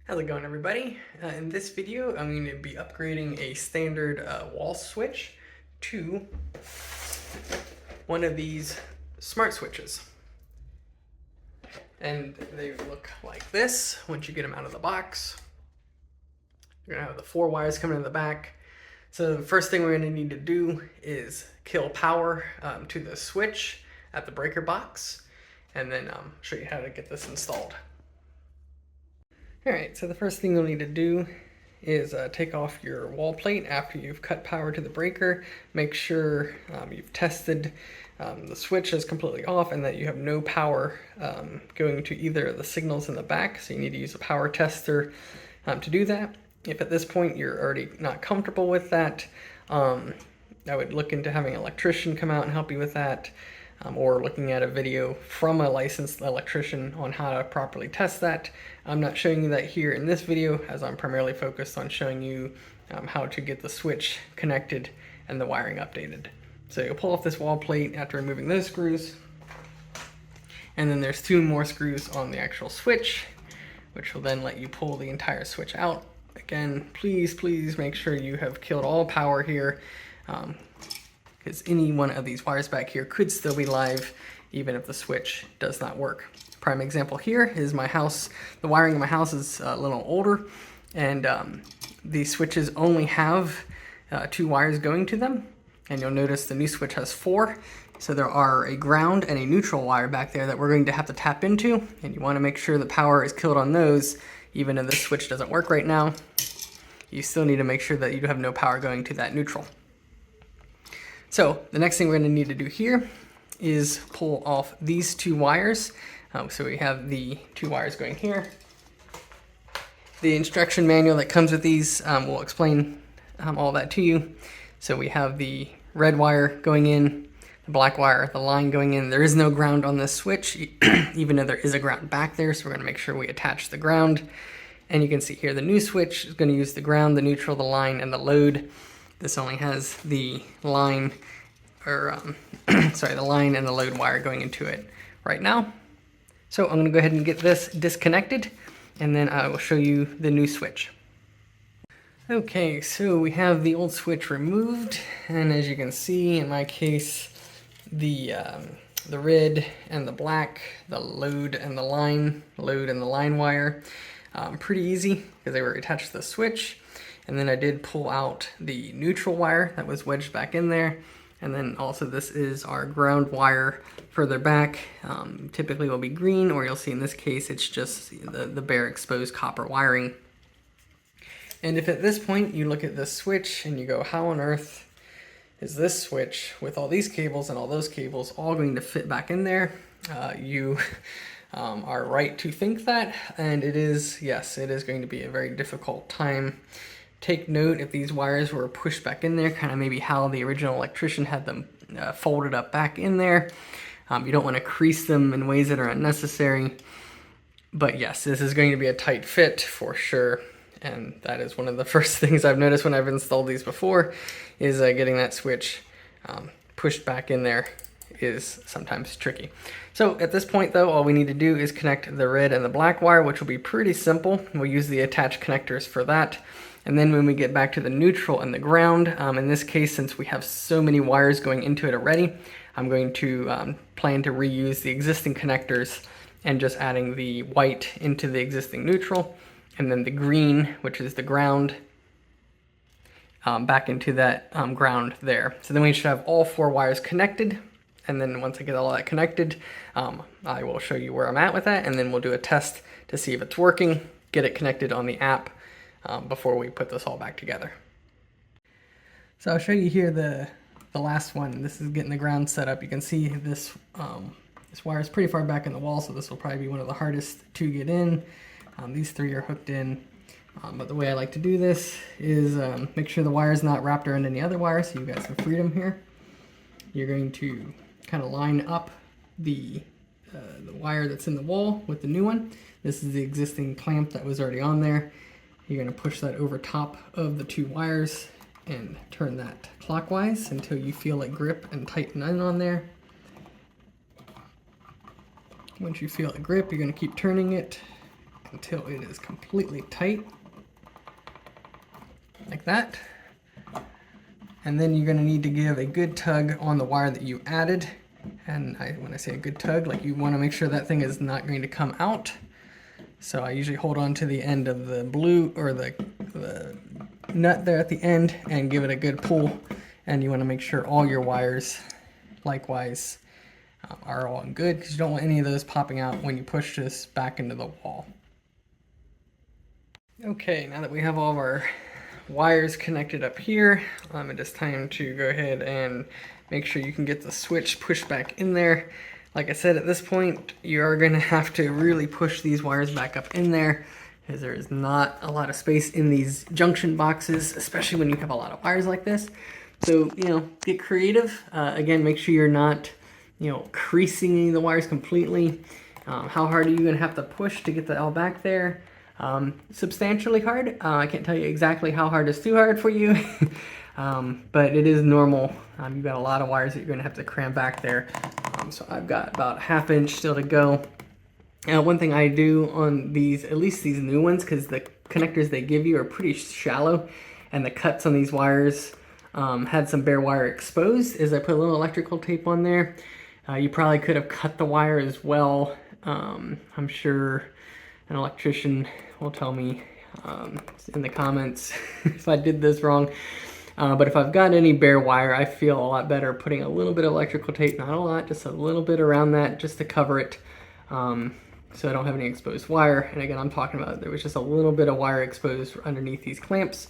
How's it going, everybody? In this video, I'm going to be upgrading a standard wall switch to one of these smart switches. And they look like this once you get them out of the box. You're going to have the 4 wires coming in the back. So the first thing we're going to need to do is kill power to the switch at the breaker box, and then show you how to get this installed. Alright, so the first thing you'll need to do is take off your wall plate after you've cut power to the breaker. Make sure you've tested the switch is completely off and that you have no power going to either of the signals in the back, so you need to use a power tester to do that. If at this point you're already not comfortable with that, I would look into having an electrician come out and help you with that. Or looking at a video from a licensed electrician on how to properly test that. I'm not showing you that here in this video, as I'm primarily focused on showing you how to get the switch connected and the wiring updated. So you'll pull off this wall plate after removing those screws, and then there's 2 more screws on the actual switch, which will then let you pull the entire switch out. Again, please make sure you have killed all power here, because any one of these wires back here could still be live even if the switch does not work. Prime example here is my house. The wiring in my house is a little older, and these switches only have 2 wires going to them, and you'll notice the new switch has 4. So there are a ground and a neutral wire back there that we're going to have to tap into, and you want to make sure the power is killed on those. Even if this switch doesn't work right now, you still need to make sure that you have no power going to that neutral. So the next thing we're going to need to do here is pull off these 2 wires. So we have the 2 wires going here. The instruction manual that comes with these will explain all that to you. So we have the red wire going in, the black wire, the line going in. There is no ground on this switch, even though there is a ground back there. So we're going to make sure we attach the ground. And you can see here the new switch is going to use the ground, the neutral, the line, and the load. This only has the line, or sorry, the line and the load wire going into it right now. So I'm going to go ahead and get this disconnected, and then I will show you the new switch. Okay, so we have the old switch removed, and as you can see, in my case, the red and the black, the load and the line wire, pretty easy because they were attached to the switch. And then I did pull out the neutral wire that was wedged back in there. And then also this is our ground wire further back. Typically will be green, or you'll see in this case it's just the bare exposed copper wiring. And if at this point you look at this switch and you go, how on earth is this switch with all these cables and all those cables all going to fit back in there? You are right to think that, and it is, yes, it is going to be a very difficult time. Take note if these wires were pushed back in there, kind of maybe how the original electrician had them folded up back in there. You don't want to crease them in ways that are unnecessary. But yes, this is going to be a tight fit for sure. And that is one of the first things I've noticed when I've installed these before, is getting that switch pushed back in there is sometimes tricky. So at this point though, all we need to do is connect the red and the black wire, which will be pretty simple. We'll use the attached connectors for that. And then when we get back to the neutral and the ground, in this case, since we have so many wires going into it already, I'm going to plan to reuse the existing connectors and just adding the white into the existing neutral, and then the green, which is the ground, back into that ground there. So then we should have all 4 wires connected. And then once I get all that connected, I will show you where I'm at with that, and then we'll do a test to see if it's working, get it connected on the app, before we put this all back together. So I'll show you here the last one. This is getting the ground set up. You can see this this wire is pretty far back in the wall, so this will probably be one of the hardest to get in. These 3 are hooked in, but the way I like to do this is make sure the wire is not wrapped around any other wire, so you guys have freedom here. You're going to kind of line up the wire that's in the wall with the new one. This is the existing clamp that was already on there. You're going to push that over top of the 2 wires and turn that clockwise until you feel it grip and tighten in on there. Once you feel it grip, you're going to keep turning it until it is completely tight, like that. And then you're going to need to give a good tug on the wire that you added. And when I say a good tug, like, you want to make sure that thing is not going to come out. So I usually hold on to the end of the blue, or the nut there at the end, and give it a good pull. And you want to make sure all your wires likewise are all good, because you don't want any of those popping out when you push this back into the wall. Okay, now that we have all of our wires connected up here, it is time to go ahead and make sure you can get the switch pushed back in there. Like I said, at this point, you are going to have to really push these wires back up in there, because there is not a lot of space in these junction boxes, especially when you have a lot of wires like this. So, get creative. Again, make sure you're not, creasing any of the wires completely. How hard are you going to have to push to get that all back there? Substantially hard. I can't tell you exactly how hard is too hard for you, but it is normal. You've got a lot of wires that you're going to have to cram back there. So I've got about 1/2 inch still to go. One thing I do on these, at least these new ones, because the connectors they give you are pretty shallow, and the cuts on these wires had some bare wire exposed, is I put a little electrical tape on there. You probably could have cut the wire as well. I'm sure an electrician will tell me in the comments if I did this wrong. But if I've got any bare wire, I feel a lot better putting a little bit of electrical tape, not a lot, just a little bit around that, just to cover it, so I don't have any exposed wire. And again, I'm talking about there was just a little bit of wire exposed underneath these clamps.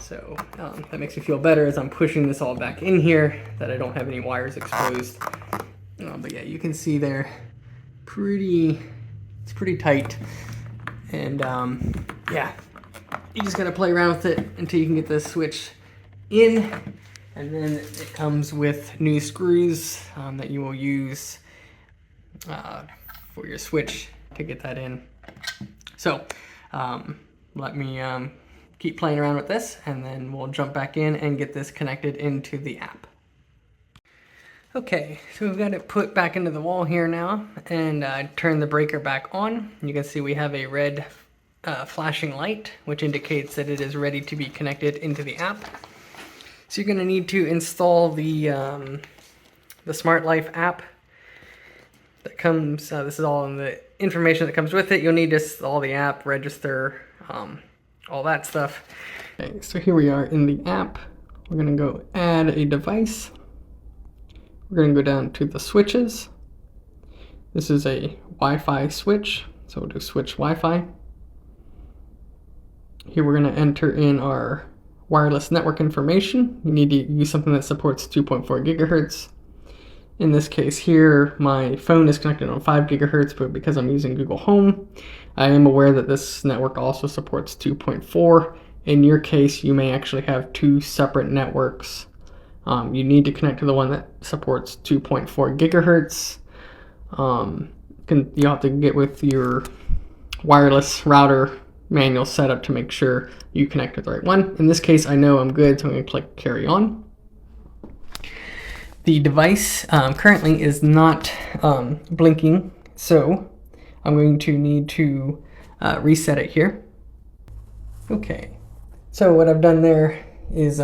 So that makes me feel better as I'm pushing this all back in here, that I don't have any wires exposed. But yeah, you can see there, it's pretty tight. And yeah, you just gotta play around with it until you can get this switch in. And then it comes with new screws that you will use for your switch to get that in. So let me keep playing around with this, and then we'll jump back in and get this connected into the app. Okay, so we've got it put back into the wall here now, and turn the breaker back on. You can see we have a red flashing light, which indicates that it is ready to be connected into the app. So you're going to need to install the Treatlife app that comes, this is all in the information that comes with it. You'll need to install the app, register, all that stuff. Okay, so here we are in the app. We're going to go add a device. We're going to go down to the switches. This is a Wi-Fi switch, so we'll do switch Wi-Fi. Here we're going to enter in our wireless network information. You need to use something that supports 2.4 gigahertz. In this case here, my phone is connected on 5 gigahertz, but because I'm using Google Home, I am aware that this network also supports 2.4. In your case, you may actually have 2 separate networks. You need to connect to the one that supports 2.4 gigahertz. You'll have to get with your wireless router manual setup to make sure you connect with the right one. In this case, I know I'm good, so I'm going to click carry on. The device currently is not blinking, so I'm going to need to reset it here. Okay, so what I've done there is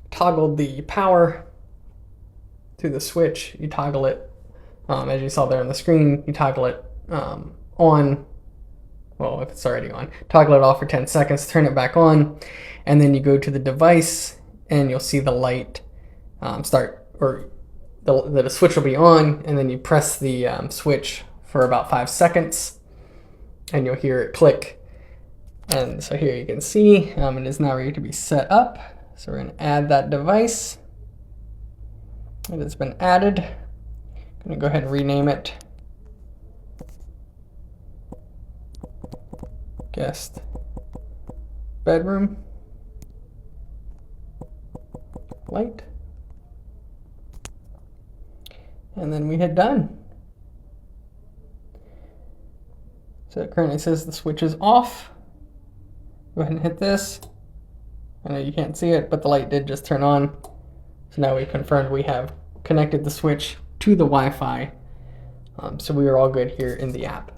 toggled the power to the switch. You toggle it, as you saw there on the screen, you toggle it on, well, if it's already on, toggle it off for 10 seconds, turn it back on, and then you go to the device and you'll see the light start, or the switch will be on, and then you press the switch for about 5 seconds and you'll hear it click. And so here you can see it is now ready to be set up. So we're going to add that device. It has been added. I'm going to go ahead and rename it guest bedroom light. And then we hit done. So it currently says the switch is off. Go ahead and hit this. I know you can't see it, but the light did just turn on. So now we've confirmed we have connected the switch to the Wi-Fi. So we are all good here in the app.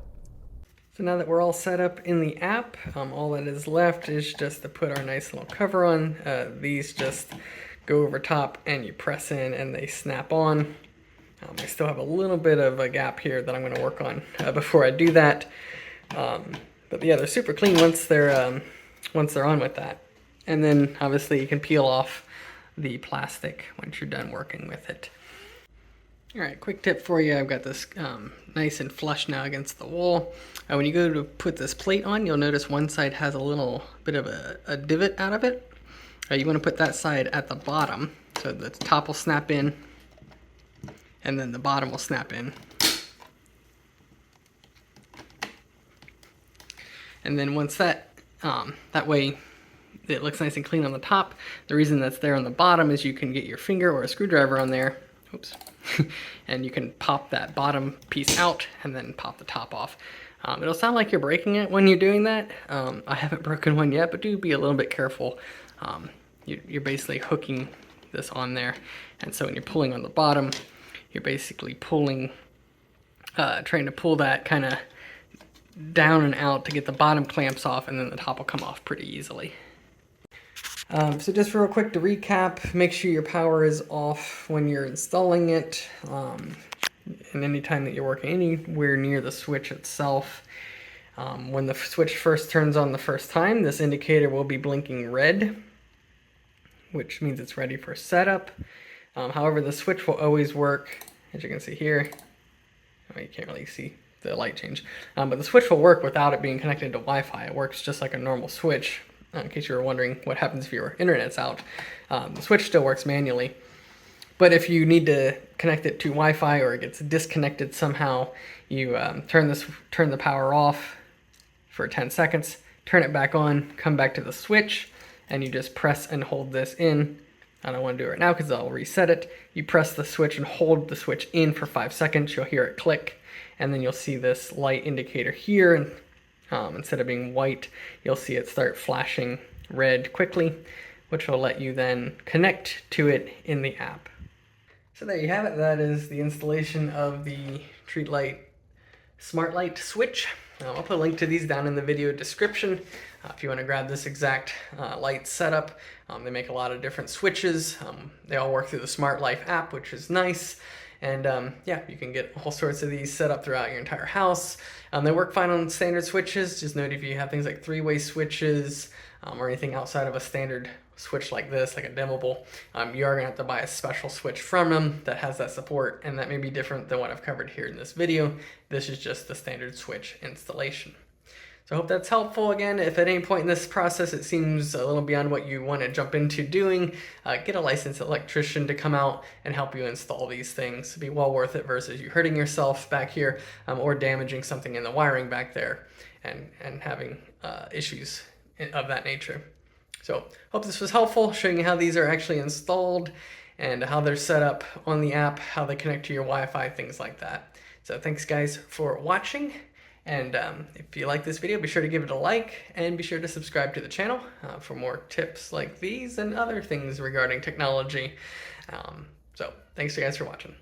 So now that we're all set up in the app, all that is left is just to put our nice little cover on. These just go over top and you press in and they snap on. I still have a little bit of a gap here that I'm going to work on before I do that. But yeah, they're super clean once they're on with that. And then obviously you can peel off the plastic once you're done working with it. All right, quick tip for you. I've got this nice and flush now against the wall. When you go to put this plate on, you'll notice one side has a little bit of a divot out of it. You want to put that side at the bottom, so the top will snap in, and then the bottom will snap in. And then once that way it looks nice and clean on the top. The reason that's there on the bottom is you can get your finger or a screwdriver on there, oops, and you can pop that bottom piece out and then pop the top off. It'll sound like you're breaking it when you're doing that. I haven't broken one yet, but do be a little bit careful. You're basically hooking this on there, and so when you're pulling on the bottom, you're basically pulling, trying to pull that kind of down and out to get the bottom clamps off, and then the top will come off pretty easily. So just real quick to recap, make sure your power is off when you're installing it, and any time that you're working anywhere near the switch itself. When the switch first turns on the first time, this indicator will be blinking red, which means it's ready for setup. However, the switch will always work, as you can see here. You can't really see the light change, but the switch will work without it being connected to Wi-Fi. It works just like a normal switch. In case you were wondering what happens if your internet's out, the switch still works manually. But if you need to connect it to Wi-Fi or it gets disconnected somehow, you turn the power off for 10 seconds, turn it back on, come back to the switch, and you just press and hold this in. I don't want to do it right now because I'll reset it. You press the switch and hold the switch in for 5 seconds. You'll hear it click, and then you'll see this light indicator here. And instead of being white, you'll see it start flashing red quickly, which will let you then connect to it in the app. So there you have it. That is the installation of the Treatlife Smart Light switch. I'll put a link to these down in the video description if you want to grab this exact light setup. They make a lot of different switches. They all work through the Treatlife app, which is nice. And yeah, you can get all sorts of these set up throughout your entire house. They work fine on standard switches. Just note if you have things like three-way switches or anything outside of a standard switch like this, like a dimmable, you are going to have to buy a special switch from them that has that support, and that may be different than what I've covered here in this video. This is just the standard switch installation. So I hope that's helpful. Again, if at any point in this process it seems a little beyond what you want to jump into doing, get a licensed electrician to come out and help you install these things. It'll be well worth it versus you hurting yourself back here or damaging something in the wiring back there and having issues of that nature. So hope this was helpful, showing you how these are actually installed and how they're set up on the app, how they connect to your Wi-Fi, things like that. So thanks guys for watching. And if you like this video, be sure to give it a like and be sure to subscribe to the channel for more tips like these and other things regarding technology. So thanks you guys for watching.